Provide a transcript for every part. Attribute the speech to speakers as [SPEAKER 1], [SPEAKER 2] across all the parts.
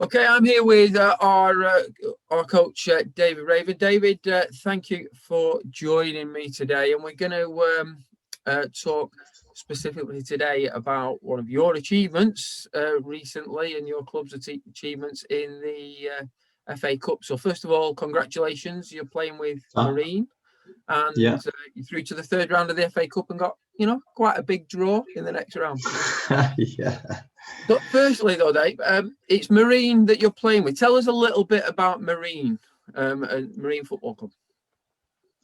[SPEAKER 1] Okay, I'm here with our coach, David Raven. David, thank you for joining me today. And we're going to talk specifically today about one of your achievements recently and your club's achievements in the FA Cup. So first of all, congratulations. You're playing with Marine and
[SPEAKER 2] Yeah.
[SPEAKER 1] you're through to the third round of the FA Cup and got, quite a big draw in the next round.
[SPEAKER 2] Yeah.
[SPEAKER 1] So firstly, though, Dave, it's Marine that you're playing with. Tell us a little bit about Marine and Marine Football Club.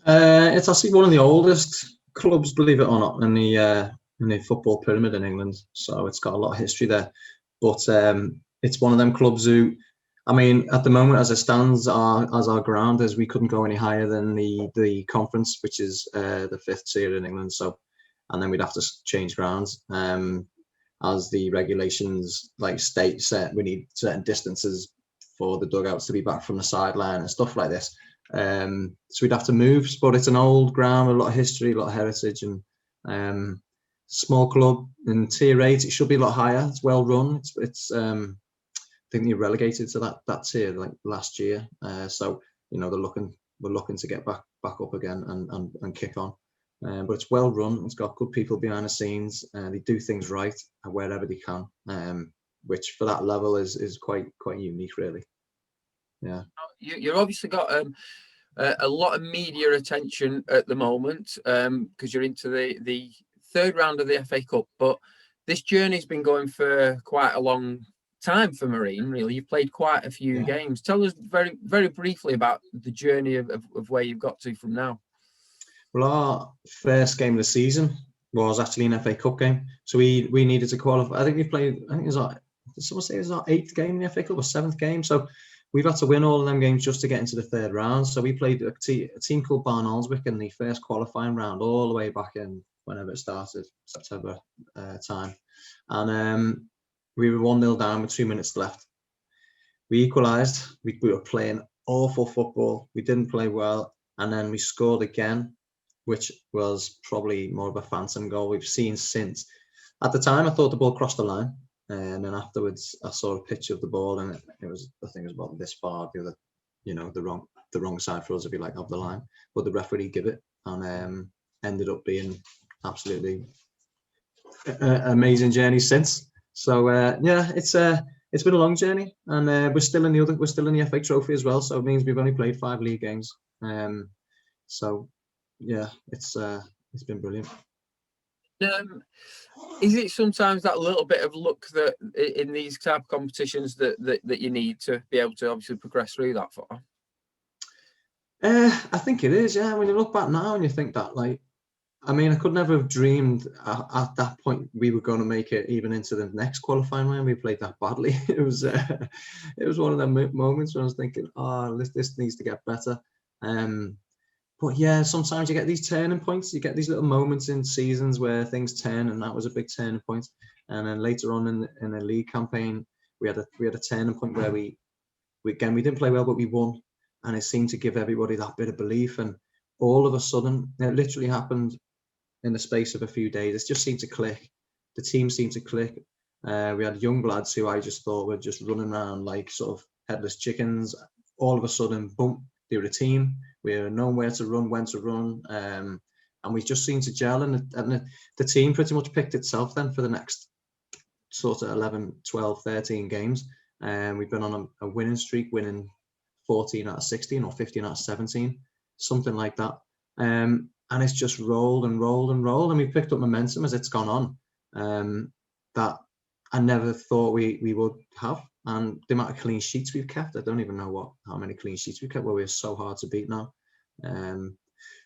[SPEAKER 2] It's actually one of the oldest clubs, believe it or not, in the football pyramid in England. So it's got a lot of history there. But it's one of them clubs who, I mean, at the moment, as it stands, as our ground is, we couldn't go any higher than the conference, which is the 5th tier in England. So, and then we'd have to change grounds. As the regulations state set, we need certain distances for the dugouts to be back from the sideline and stuff like this. So we'd have to move, but it's an old ground, a lot of history, a lot of heritage, and small club in tier 8. It should be a lot higher. It's well run. It's I think they relegated to that tier last year. So we're looking to get back up again and kick on. But it's well run. It's got good people behind the scenes. They do things right wherever they can, which for that level is quite unique, really. Yeah.
[SPEAKER 1] You've obviously got a lot of media attention at the moment because you're into the third round of the FA Cup. But this journey's been going for quite a long time for Marine. Really, you've played quite a few games. Tell us very very briefly about the journey of where you've got to from now.
[SPEAKER 2] Well, our first game of the season was actually an FA Cup game, so we needed to qualify. I think we played. I think it was our 8th game in the FA Cup or 7th game. So we've had to win all of them games just to get into the third round. So we played a team called Barn Aldswick in the first qualifying round, all the way back in whenever it started, September time, and we were 1-0 down with 2 minutes left. We equalised. We were playing awful football. We didn't play well, and then we scored again, which was probably more of a phantom goal we've seen since. At the time, I thought the ball crossed the line, and then afterwards, I saw a picture of the ball, and it was, I think it was about this far, the wrong side for us, if you like, of the line. But the referee gave it, and ended up being absolutely amazing journey since. So it's been a long journey, and we're still in the FA Trophy as well. So it means we've only played 5 league games. So. Yeah, it's been brilliant.
[SPEAKER 1] Is it sometimes that little bit of luck that in these type of competitions that you need to be able to obviously progress through that far?
[SPEAKER 2] I think it is, yeah. When you look back now and you think that, I could never have dreamed at that point we were going to make it even into the next qualifying round. We played that badly. It was one of them moments when I was thinking, this needs to get better. But yeah, sometimes you get these turning points. You get these little moments in seasons where things turn, and that was a big turning point. And then later on in the league campaign, we had a turning point where we didn't play well, but we won, and it seemed to give everybody that bit of belief. And all of a sudden, it literally happened in the space of a few days. It just seemed to click. The team seemed to click. We had young lads who I just thought were just running around like sort of headless chickens. All of a sudden, boom, they were a team. We were known where to run, when to run, and we just seemed to gel. And the team pretty much picked itself then for the next sort of 11, 12, 13 games. We've been on a winning streak, winning 14 out of 16 or 15 out of 17, something like that. And it's just rolled and rolled and rolled, and we picked up momentum as it's gone on. That I never thought we would have. And the amount of clean sheets we've kept, I don't even know how many clean sheets we've kept, where we're so hard to beat now.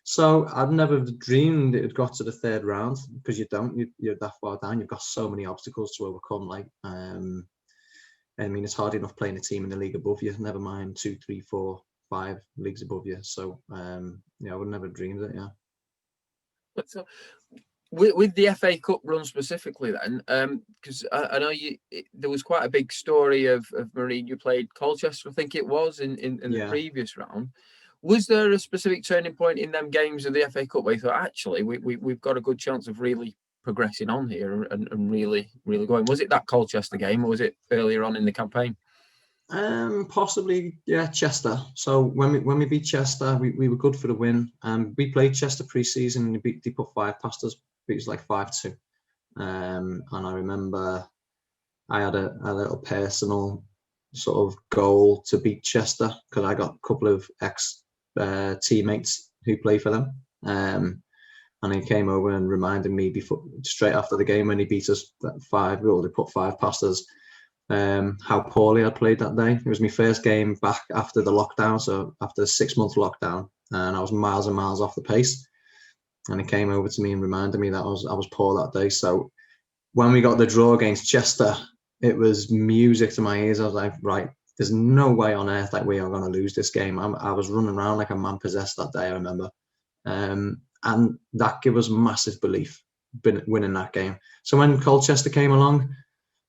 [SPEAKER 2] So I'd never dreamed it had got to the third round, because you're that far down. You've got so many obstacles to overcome. It's hard enough playing a team in the league above you, never mind 2, 3, 4, 5 leagues above you. So I would never dreamed it. Yeah.
[SPEAKER 1] But so, with the FA Cup run specifically, then, because I know there was quite a big story of Marine. You played Colchester, I think it was, in the previous round. Was there a specific turning point in them games of the FA Cup where you thought, actually, we've got a good chance of really progressing on here and really, really going? Was it that Colchester game, or was it earlier on in the campaign?
[SPEAKER 2] Possibly, yeah, Chester. So when we beat Chester, we were good for the win. We played Chester pre-season. They put 5 past us. It was like 5-2. And I remember I had a little personal sort of goal to beat Chester because I got a couple of ex teammates who play for them. And he came over and reminded me straight after the game when he beat us that 5, well, they put 5 past us, how poorly I played that day. It was my first game back after the lockdown, so after a 6-month lockdown, and I was miles and miles off the pace. And he came over to me and reminded me that I was poor that day. So when we got the draw against Chester, it was music to my ears. I was like, right, there's no way on earth that we are going to lose this game. I was running around like a man possessed that day, I remember. And that gave us massive belief winning that game. So when Colchester came along,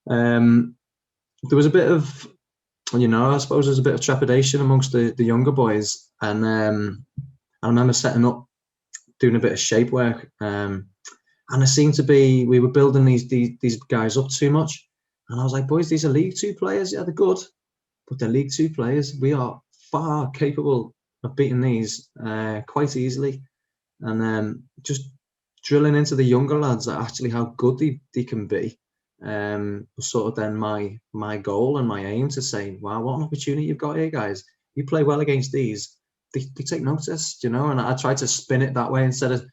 [SPEAKER 2] there was a bit of, I suppose there's a bit of trepidation amongst the younger boys. And I remember setting up, doing a bit of shape work. And it seemed to be, we were building these guys up too much. And I was like, boys, these are League Two players. Yeah, they're good, but they're League Two players. We are far capable of beating these quite easily. And just drilling into the younger lads that actually how good they can be was sort of then my goal and my aim to say, wow, what an opportunity you've got here, guys. You play well against these, they take notice, and I tried to spin it that way instead of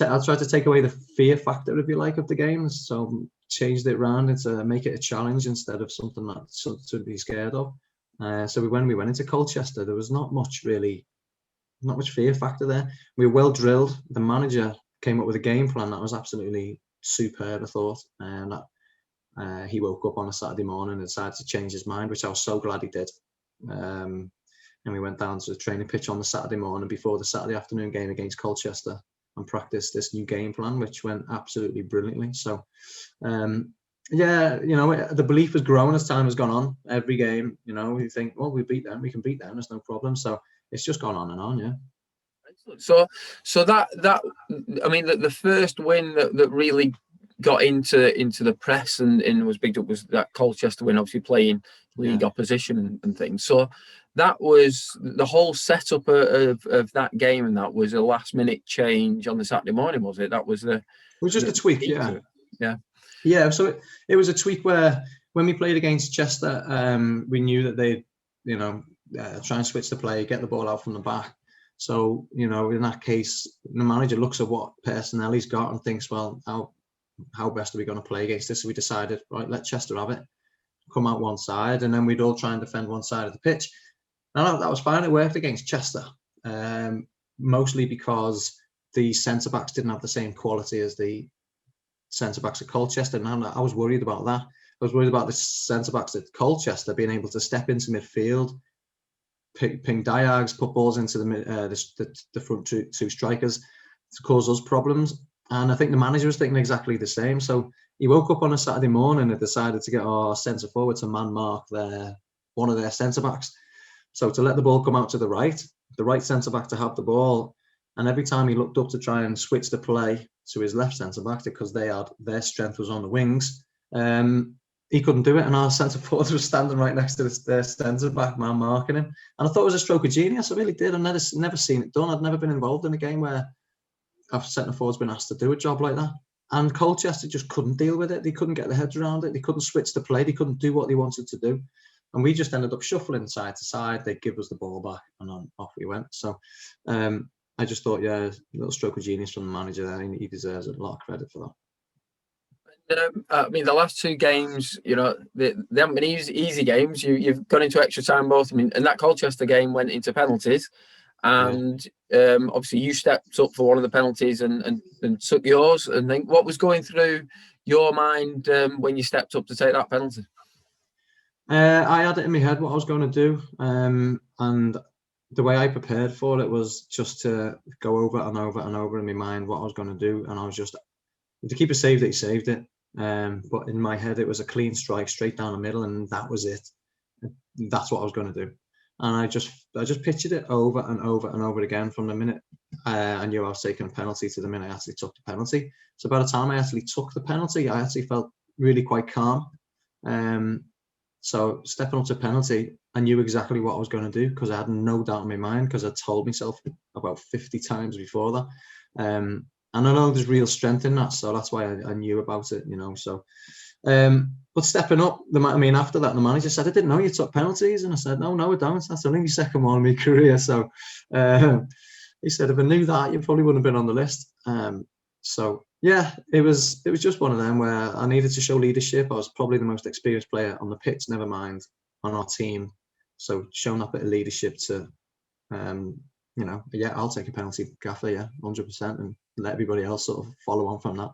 [SPEAKER 2] I tried to take away the fear factor, if you like, of the game. So changed it around into make it a challenge instead of something that's to be scared of. So when we went into Colchester, there was not much fear factor there. We were well drilled. The manager came up with a game plan that was absolutely superb, I thought. And he woke up on a Saturday morning and decided to change his mind, which I was so glad he did. And we went down to the training pitch on the Saturday morning before the Saturday afternoon game against Colchester and practiced this new game plan, which went absolutely brilliantly. So, the belief has grown as time has gone on. Every game, you think, well, we beat them, we can beat them, there's no problem. So it's just gone on and on, yeah.
[SPEAKER 1] So that I mean, the first win that really got into the press and was picked up was that Colchester win, obviously playing league opposition and things. So that was the whole setup of that game, and that was a last minute change on the Saturday morning, was it? That was it
[SPEAKER 2] was just a tweak, yeah. So it was a tweak where when we played against Chester, we knew that they'd try and switch the play, get the ball out from the back. So in that case, the manager looks at what personnel he's got and thinks, well, how best are we going to play against this? So we decided, right, let Chester have it, come out one side, and then we'd all try and defend one side of the pitch. And that was fine. It worked against Chester, mostly because the centre-backs didn't have the same quality as the centre-backs at Colchester. And I was worried about that. I was worried about the centre-backs at Colchester being able to step into midfield, ping diags, put balls into the front two strikers to cause us problems. And I think the manager was thinking exactly the same. So he woke up on a Saturday morning and decided to get our centre forward to man mark one of their centre backs. So to let the ball come out to the right centre back to have the ball. And every time he looked up to try and switch the play to his left centre back, because their strength was on the wings, he couldn't do it. And our centre forward was standing right next to their centre back man marking him. And I thought it was a stroke of genius. I really did. I've never seen it done. I'd never been involved in a game where a centre forward's been asked to do a job like that. And Colchester just couldn't deal with it. They couldn't get their heads around it. They couldn't switch the play. They couldn't do what they wanted to do. And we just ended up shuffling side to side. They'd give us the ball back and on off we went. So I just thought, a little stroke of genius from the manager there. He deserves a lot of credit for
[SPEAKER 1] that. I mean, the last 2 games, they haven't been easy games. You've gone into extra time both. I mean, and that Colchester game went into penalties. And obviously you stepped up for one of the penalties and took yours. And then what was going through your mind when you stepped up to take that penalty?
[SPEAKER 2] I had it in my head what I was going to do. And the way I prepared for it was just to go over and over and over in my mind what I was going to do. And I was just, the keeper saved it, he saved it. But in my head, it was a clean strike straight down the middle. And that was it. That's what I was going to do. And I just pictured it over and over and over again from the minute I knew I was taking a penalty to the minute I actually took the penalty. So by the time I actually took the penalty, I actually felt really quite calm. So stepping up to penalty, I knew exactly what I was going to do because I had no doubt in my mind because I told myself about 50 times before that. And I know there's real strength in that, so that's why I knew about it, So, but stepping up, after that, the manager said, "I didn't know you took penalties," and I said, "No, I don't. That's only my second one in my career." So, he said, "If I knew that, you probably wouldn't have been on the list." So yeah, it was just one of them where I needed to show leadership. I was probably the most experienced player on the pitch, never mind on our team. So showing up a bit of leadership to, I'll take a penalty, Gaffer, 100%, and let everybody else sort of follow on from that.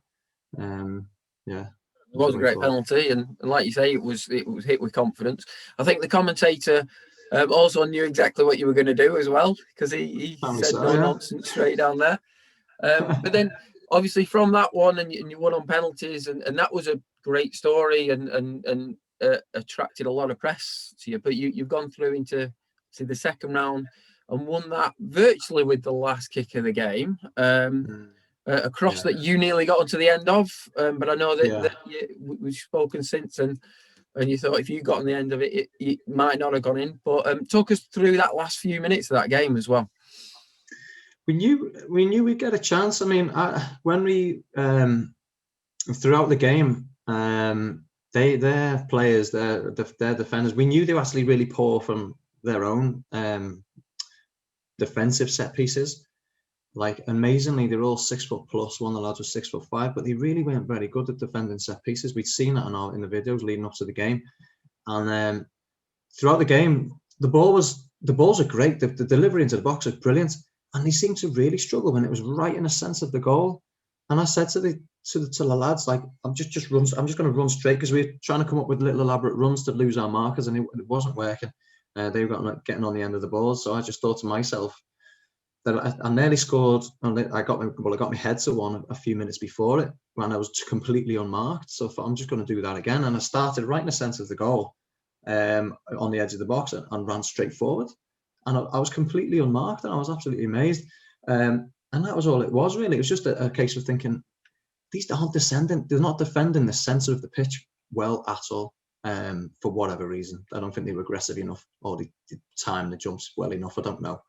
[SPEAKER 1] It was a great penalty, and like you say, it was hit with confidence. I think the commentator also knew exactly what you were going to do as well, because he said nonsense straight down there. But then, obviously, from that one, and you won on penalties, and that was a great story, and attracted a lot of press to you. But you've gone through into the second round and won that virtually with the last kick of the game. A cross that you nearly got onto the end of, but I know that we've spoken since, and you thought if you got on the end of it, it might not have gone in. But talk us through that last few minutes of that game as well.
[SPEAKER 2] We knew we'd get a chance. When we throughout the game, their players, their defenders, we knew they were actually really poor from their own defensive set pieces. Like, amazingly, they're all 6 foot plus. One of the lads was 6'5", but they really weren't very good at defending set pieces. We'd seen that in the videos leading up to the game, and throughout the game, the balls are great. The delivery into the box is brilliant, and they seemed to really struggle when it was right in the centre of the goal. And I said to the lads, like, I'm just going to run straight, because we were trying to come up with little elaborate runs to lose our markers, and it wasn't working. They were getting on the end of the ball, so I just thought to myself that I nearly scored, and I got my head to one a few minutes before it when I was completely unmarked. So I'm just going to do that again, and I started right in the centre of the goal, on the edge of the box, and ran straight forward, and I was completely unmarked, and I was absolutely amazed. And that was all it was, really. It was just a case of thinking, these aren't descending, they're not defending the centre of the pitch well at all, for whatever reason. I don't think they were aggressive enough, or they timed the jumps well enough. I don't know.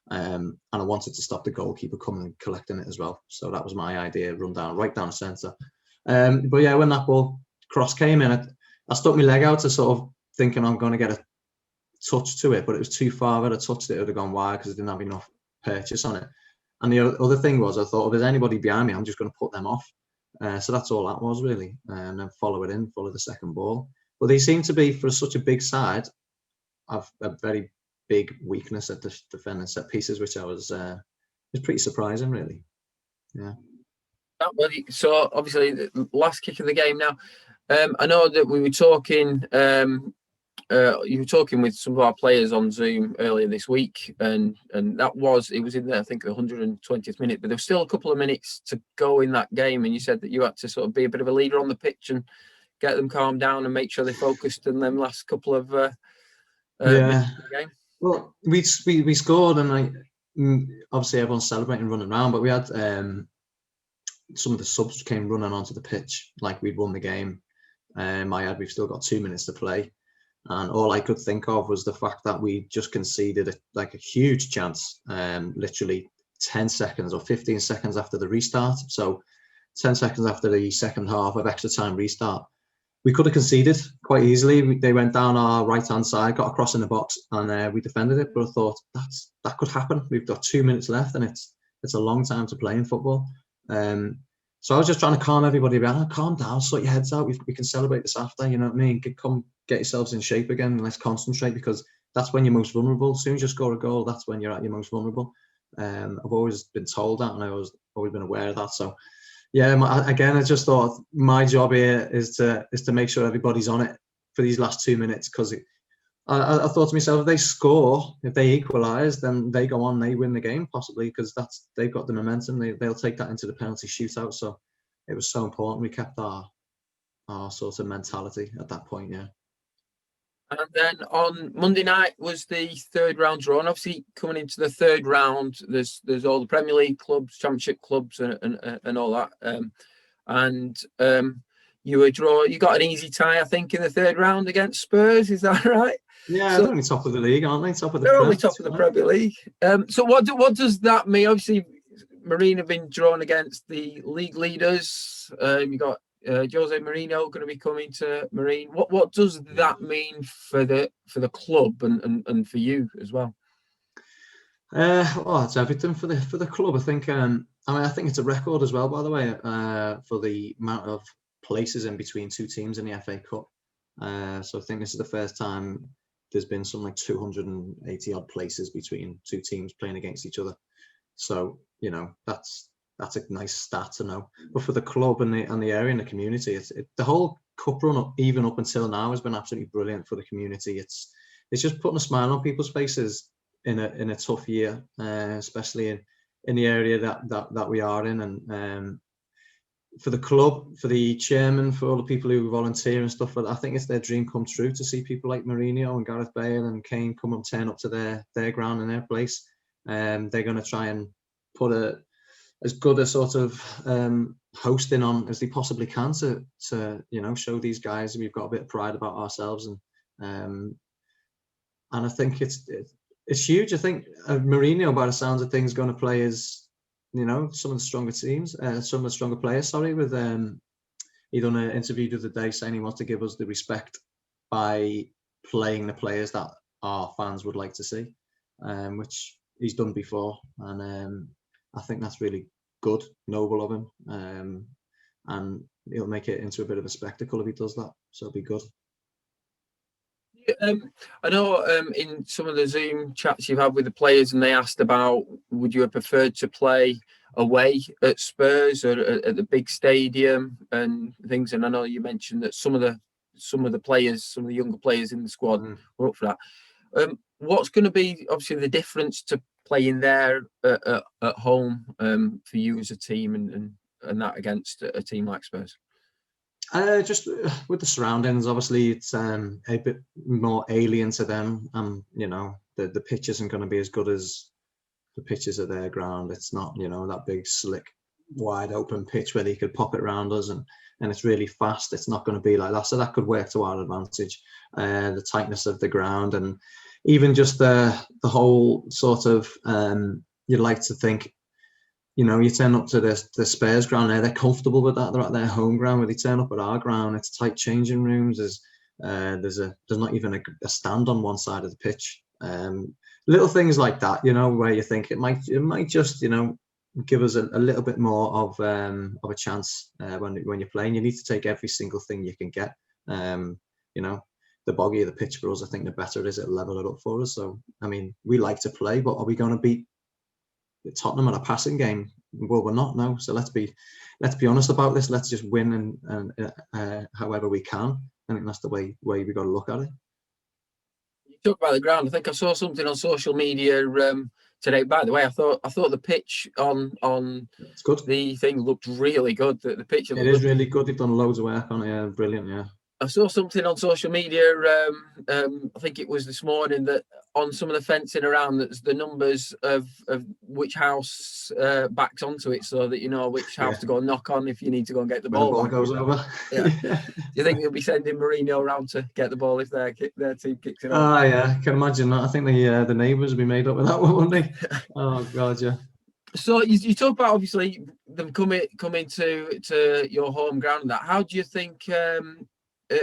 [SPEAKER 2] And I wanted to stop the goalkeeper coming and collecting it as well. So that was my idea, right down the centre. But yeah, when that ball cross came in, I stuck my leg out to sort of thinking I'm going to get a touch to it, but it was too far. If I'd touched it, it would have gone wide because I didn't have enough purchase on it. And the other thing was, I thought, if there's anybody behind me, I'm just going to put them off. So that's all that was, really. And then follow the second ball. But they seem to be, for such a big side, have a very big weakness at the defending set pieces, which I was pretty surprising, really. Yeah.
[SPEAKER 1] So obviously, the last kick of the game. Now, I know that we were talking. You were talking with some of our players on Zoom earlier this week, and it was in there, I think, the 120th minute, but there was still a couple of minutes to go in that game, and you said that you had to sort of be a bit of a leader on the pitch and get them calmed down and make sure they focused in them last couple of minutes of the game.
[SPEAKER 2] Well, we scored, and obviously everyone's celebrating, running around, but we had some of the subs came running onto the pitch like we'd won the game. We've still got 2 minutes to play. And all I could think of was the fact that we just conceded a huge chance, literally 10 seconds or 15 seconds after the restart. So 10 seconds after the second half of extra time restart, we could have conceded quite easily. They went down our right-hand side, got across in the box, and we defended it. But I thought that could happen. We've got 2 minutes left, and it's a long time to play in football. So I was just trying to calm everybody down. Calm down, sort your heads out. We can celebrate this after. You know what I mean? Come get yourselves in shape again, and let's concentrate, because that's when you're most vulnerable. As soon as you score a goal, that's when you're at your most vulnerable. I've always been told that, and I've always been aware of that. So yeah, I just thought my job here is to make sure everybody's on it for these last 2 minutes, because I thought to myself, if they equalise, then they go on, they win the game possibly, because they've got the momentum. They'll take that into the penalty shootout. So it was so important we kept our sort of mentality at that point. Yeah.
[SPEAKER 1] And then on Monday night was the third round draw. And obviously, coming into the third round, there's all the Premier League clubs, Championship clubs, and all that. you were draw. You got an easy tie, I think, in the third round against Spurs. Is that right?
[SPEAKER 2] Yeah,
[SPEAKER 1] So
[SPEAKER 2] they're only top of the league, aren't they? Top of the
[SPEAKER 1] they're only
[SPEAKER 2] Prem.
[SPEAKER 1] top of the Premier League. So what does that mean? Obviously, Marine have been drawn against the league leaders. You got Jose Mourinho going to be coming to Marine. What does that mean for the club and for you as well?
[SPEAKER 2] Well, it's everything for the club. I think. I think it's a record as well, by the way, for the amount of places in between two teams in the FA Cup. So I think this is the first time there's been something like 280 odd places between two teams playing against each other. So that's a nice stat to know. But for the club and the area and the community, the whole cup run even up until now has been absolutely brilliant for the community. It's just putting a smile on people's faces in a tough year, especially in the area that we are in, and for the club, for the chairman, for all the people who volunteer and stuff. I think it's their dream come true to see people like Mourinho and Gareth Bale and Kane come and turn up to their ground and their place. They're going to try and put as good a sort of hosting on as they possibly can to show these guys we've got a bit of pride about ourselves, and I think it's huge. I think Mourinho, by the sounds of things, going to play as some of the stronger teams, some of the stronger players. Sorry, with he done an interview the other day saying he wants to give us the respect by playing the players that our fans would like to see, which he's done before, and I think that's really good, noble of him, and he'll make it into a bit of a spectacle if he does that. So it'll be good.
[SPEAKER 1] I know in some of the Zoom chats you've had with the players, and they asked about would you have preferred to play away at Spurs or at the big stadium and things. And I know you mentioned that some of the players, some of the younger players in the squad were up for that. What's going to be obviously the difference to playing there at home for you as a team and that against a team like Spurs?
[SPEAKER 2] Just with the surroundings, obviously it's a bit more alien to them. The pitch isn't going to be as good as the pitches at their ground. It's not, that big, slick, wide open pitch where they could pop it around us, and it's really fast. It's not going to be like that. So that could work to our advantage. The tightness of the ground, and even just the whole sort of, you'd like to think, you turn up to the Spurs ground there, they're comfortable with that. They're at their home ground. Where they turn up at our ground, it's tight changing rooms. There's not even a stand on one side of the pitch. Little things like that, where you think it might just, give us a little bit more of a chance when you're playing. You need to take every single thing you can get. The boggier the pitch for us, I think the better it is. It'll level it up for us. So, I mean, we like to play, but are we going to beat Tottenham at a passing game? Well, we're not. No. So let's be honest about this. Let's just win and however we can. I think that's the way we got to look at it.
[SPEAKER 1] You talk about the ground. I think I saw something on social media today. By the way, I thought the pitch on
[SPEAKER 2] it's good.
[SPEAKER 1] The thing looked really good. The pitch.
[SPEAKER 2] It is really good. They've done loads of work on it. Yeah, brilliant. Yeah.
[SPEAKER 1] I saw something on social media, I think it was this morning, that on some of the fencing around, that's the numbers of which house backs onto it, so that you know which house to go and knock on if you need to go and get the ball.
[SPEAKER 2] When the ball goes over.
[SPEAKER 1] Yeah. Do you think they'll be sending Mourinho around to get the ball if their team kicks it off?
[SPEAKER 2] Oh, yeah, I can imagine that. I think the neighbours will be made up with that one, won't they? Oh, God, yeah.
[SPEAKER 1] So you talk about obviously them coming to your home ground. That how do you think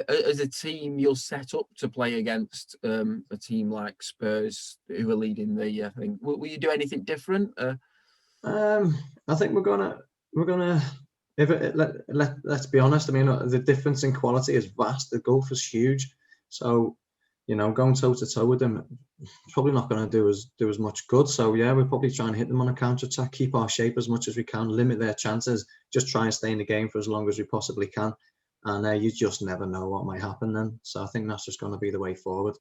[SPEAKER 1] as a team you'll set up to play against a team like Spurs who are leading the thing? Will you do anything different?
[SPEAKER 2] I think we're gonna. Let's be honest. I mean, the difference in quality is vast. The gulf is huge. So, going toe to toe with them, probably not going to do as much good. So yeah, we'll probably try and hit them on a counter attack, keep our shape as much as we can, limit their chances, just try and stay in the game for as long as we possibly can. And you just never know what might happen then. So I think that's just going to be the way forward.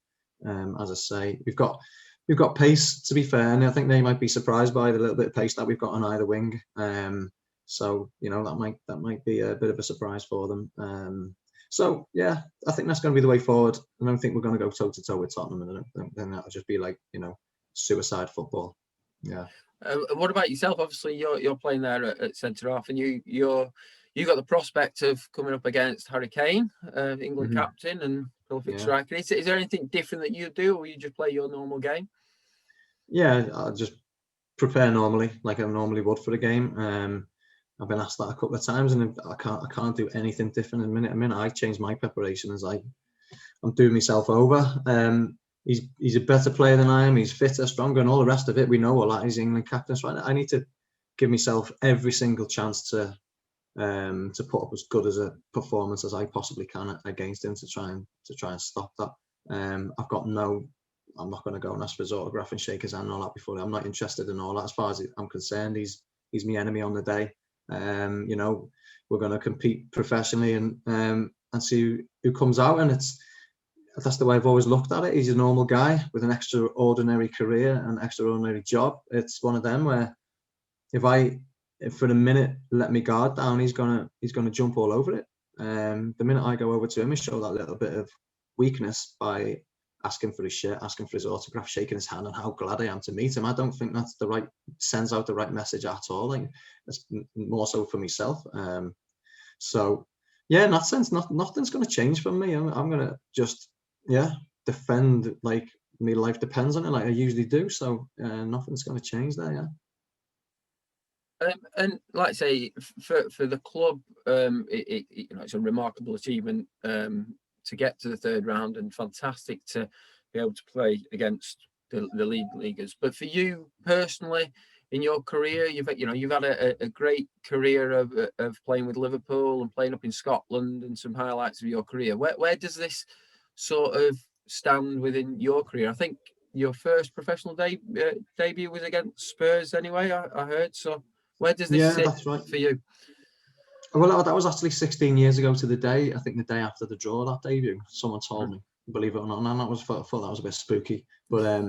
[SPEAKER 2] As I say, we've got pace, to be fair, and I think they might be surprised by the little bit of pace that we've got on either wing. So that might be a bit of a surprise for them. So yeah, I think that's going to be the way forward. I don't think we're going to go toe to toe with Tottenham, and then that'll just be like suicide football. Yeah.
[SPEAKER 1] What about yourself? Obviously, you're playing there at centre half, and you got the prospect of coming up against Harry Kane, England captain and prolific striker. Is there anything different that you do, or you just play your normal game?
[SPEAKER 2] Yeah, I just prepare normally, like I normally would for a game. I've been asked that a couple of times, and I can't do anything different in a minute. I change my preparation as I'm doing myself over. He's a better player than I am. He's fitter, stronger, and all the rest of it. We know all that. He's England captain, so I need to give myself every single chance to put up as good as a performance as I possibly can against him to try and stop that. I'm not going to go and ask for his autograph and shake his hand and all that before. I'm not interested in all that. As far as I'm concerned, he's my enemy on the day. You know, we're going to compete professionally and see who comes out, and that's the way I've always looked at it. He's a normal guy with an extraordinary career and extraordinary job. It's one of them where if for a minute let me guard down, he's gonna jump all over it. The minute I go over to him, I show that little bit of weakness by asking for his shirt, asking for his autograph, shaking his hand, and how glad I am to meet him. I don't think that's sends out the right message at all. Like, it's more so for myself. So yeah, in that sense, nothing's going to change for me. I'm going to just defend like my life depends on it, like I usually do. So nothing's going to change there. Yeah.
[SPEAKER 1] And like I say, for the club, it's a remarkable achievement to get to the third round, and fantastic to be able to play against the leaguers. But for you personally, in your career, you've had a great career of playing with Liverpool and playing up in Scotland, and some highlights of your career. Where does this sort of stand within your career? I think your first professional debut was against Spurs anyway, I heard. So where does this sit
[SPEAKER 2] that's right.
[SPEAKER 1] for you?
[SPEAKER 2] Well, that was actually 16 years ago to the day. I think the day after the draw, that debut. Someone told me, believe it or not, and I thought that was a bit spooky. But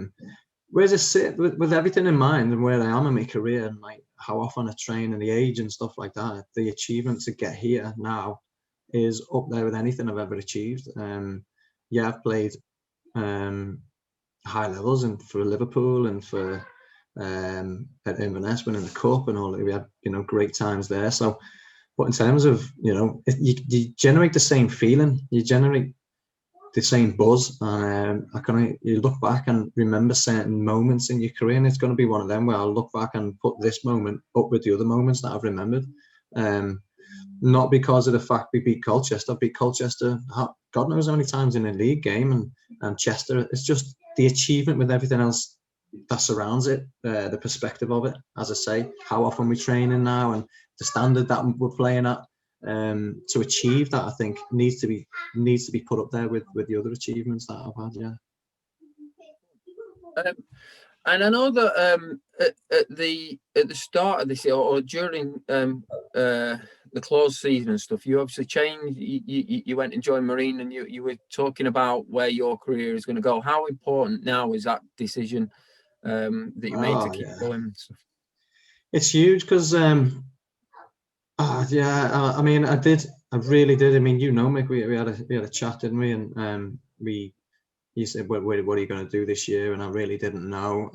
[SPEAKER 2] where does it sit with everything in mind and where I am in my career, and like how often I train and the age and stuff like that? The achievement to get here now is up there with anything I've ever achieved. I've played high levels and for Liverpool and for at Inverness winning the cup and all. We had great times there. So. But in terms of, you generate the same feeling, you generate the same buzz, and you look back and remember certain moments in your career, and it's going to be one of them where I'll look back and put this moment up with the other moments that I've remembered. Not because of the fact we beat Colchester. Beat Colchester, God knows how many times in a league game, and Chester. It's just the achievement with everything else that surrounds it, the perspective of it. As I say, how often we're training now and the standard that we're playing at, to achieve that, I think needs to be put up there with the other achievements that I've had.
[SPEAKER 1] Yeah. And I know that at the start of this year, or during the closed season and stuff, you obviously changed. You went and joined Marine, and you were talking about where your career is going to go. How important now is that decision that you made to keep going and stuff?
[SPEAKER 2] It's huge because I mean, I really did. I mean, Mick, we had a chat, didn't we? And you said, what are you going to do this year? And I really didn't know.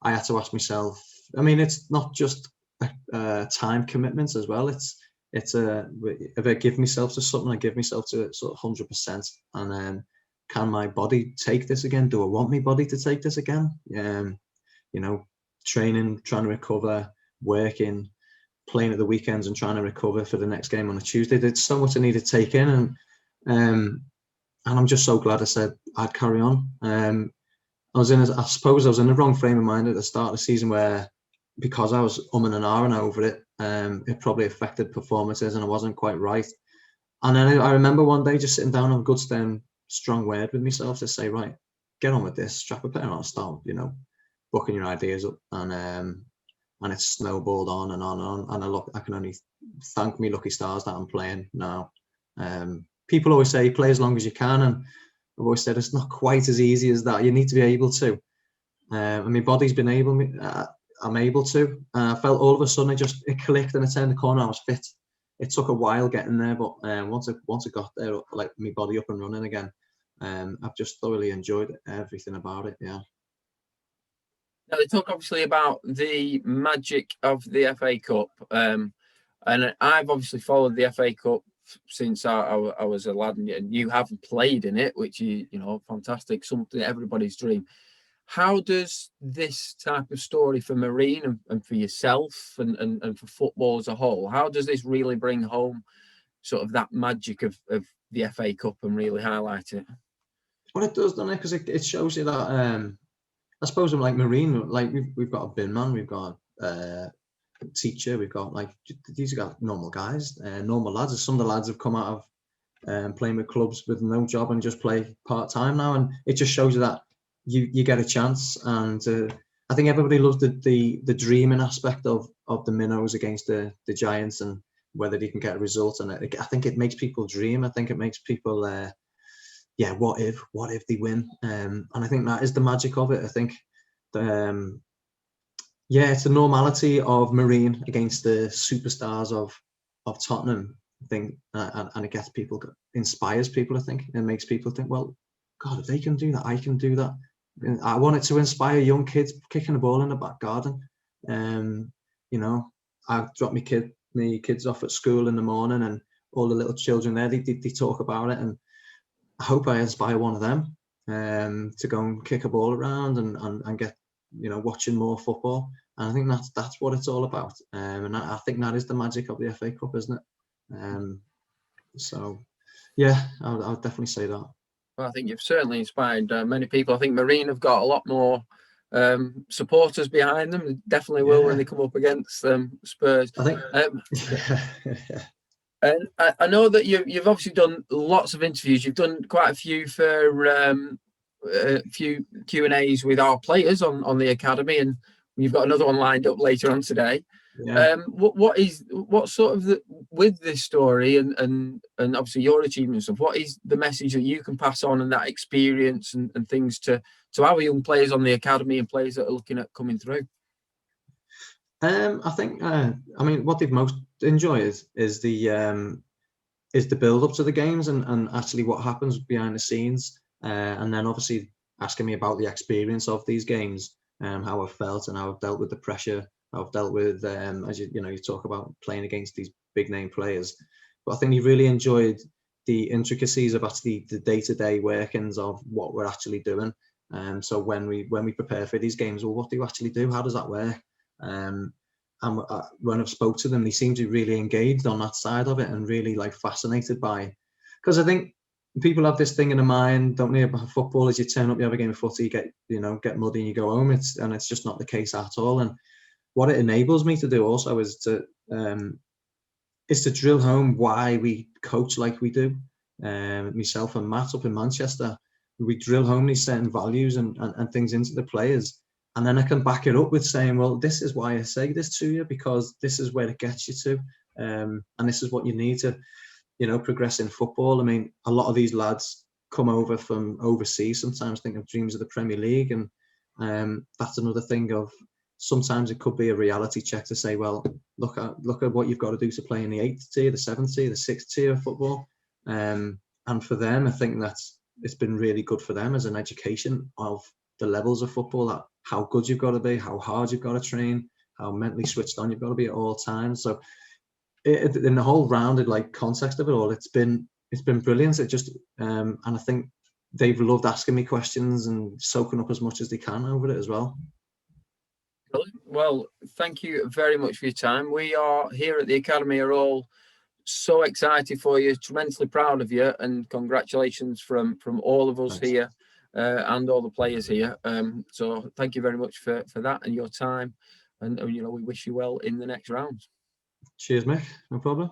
[SPEAKER 2] I had to ask myself. I mean, it's not just time commitments as well. It's if I give myself to something, I give myself to it sort of 100%. And can my body take this again? Do I want my body to take this again? Training, trying to recover, working, playing at the weekends and trying to recover for the next game on a Tuesday. There's so much I need to take in, and I'm just so glad I said I'd carry on. I suppose I was in the wrong frame of mind at the start of the season, where because I was umming and ahhing over it, it probably affected performances and I wasn't quite right. And then I remember one day just sitting down on a good strong word with myself to say, right, get on with this, strap a pair on, start, booking your ideas up, and it's snowballed on and on and on. And I can only thank me lucky stars that I'm playing now. People always say play as long as you can, and I've always said it's not quite as easy as that. You need to be able to. And my body's been able. I'm able to. I felt all of a sudden it clicked and I turned the corner. I was fit. It took a while getting there, but once I got there, like my body up and running again, I've just thoroughly enjoyed everything about it. Yeah.
[SPEAKER 1] Now, they talk obviously about the magic of the FA Cup. And I've obviously followed the FA Cup since I was a lad, and you have played in it, which is, fantastic, something everybody's dream. How does this type of story for Marine and for yourself and for football as a whole, how does this really bring home sort of that magic of the FA Cup and really highlight it?
[SPEAKER 2] Well, it does, doesn't it? Because it shows you that, I suppose, like Marine, like we've got a bin man, we've got teacher, we've got these are normal guys, normal lads. Some of the lads have come out of playing with clubs with no job and just play part-time now, and it just shows you that you get a chance. And I think everybody loves the dreaming aspect of the minnows against the giants and whether they can get a result. And I think it makes people dream. I think it makes people what if they win, and I think that is the magic of it. I think it's the normality of Marine against the superstars of Tottenham, I think, and it gets people, inspires people. I think it makes people think, well, God, if they can do that, I can do that. And I wanted to inspire young kids kicking the ball in the back garden. I drop my kids off at school in the morning, and all the little children there, they talk about it, and I hope I inspire one of them to go and kick a ball around and get, watching more football. And I think that's what it's all about. And I think that is the magic of the FA Cup, isn't it? So, yeah, I would definitely say that.
[SPEAKER 1] Well, I think you've certainly inspired many people. I think Marine have got a lot more supporters behind them. They definitely will when they come up against Spurs.
[SPEAKER 2] I think.
[SPEAKER 1] And I know that you've obviously done lots of interviews. You've done quite a few for a few Q&As with our players on the academy, and you've got another one lined up later on today.
[SPEAKER 2] Yeah.
[SPEAKER 1] What sort of with this story and obviously your achievements of what is the message that you can pass on, and that experience and things to our young players on the academy and players that are looking at coming through?
[SPEAKER 2] I think what they've most enjoy is the build up to the games and actually what happens behind the scenes, and then obviously asking me about the experience of these games, how I felt and how I've dealt with the pressure, how I've dealt with as you talk about playing against these big name players. But I think he really enjoyed the intricacies of actually the day-to-day workings of what we're actually doing. So when we prepare for these games, well, what do you actually do? How does that work? And when I've spoke to them, they seem to be really engaged on that side of it and really fascinated by, because I think people have this thing in their mind, don't they, about football, as you turn up, you have a game of footy, you get muddy and you go home. It's just not the case at all. And what it enables me to do also is to drill home why we coach like we do. Myself and Matt up in Manchester, we drill home these certain values and things into the players. And then I can back it up with saying, well, this is why I say this to you, because this is where it gets you to. And this is what you need to, progress in football. I mean, a lot of these lads come over from overseas, sometimes think of dreams of the Premier League. And that's another thing of, sometimes it could be a reality check to say, well, look at what you've got to do to play in the 8th tier, the 7th tier, the 6th tier of football. And for them, I think it's been really good for them as an education of the levels of football, that how good you've got to be, how hard you've got to train, how mentally switched on you've got to be at all times. So in the whole rounded context of it all, it's been brilliant. It just and I think they've loved asking me questions and soaking up as much as they can over it as well.
[SPEAKER 1] Well, thank you very much for your time. We are here at the Academy are all so excited for you, tremendously proud of you, and congratulations from all of us. Thanks. Here and all the players here. So thank you very much for that and your time, and we wish you well in the next round.
[SPEAKER 2] Cheers, Mick. No problem.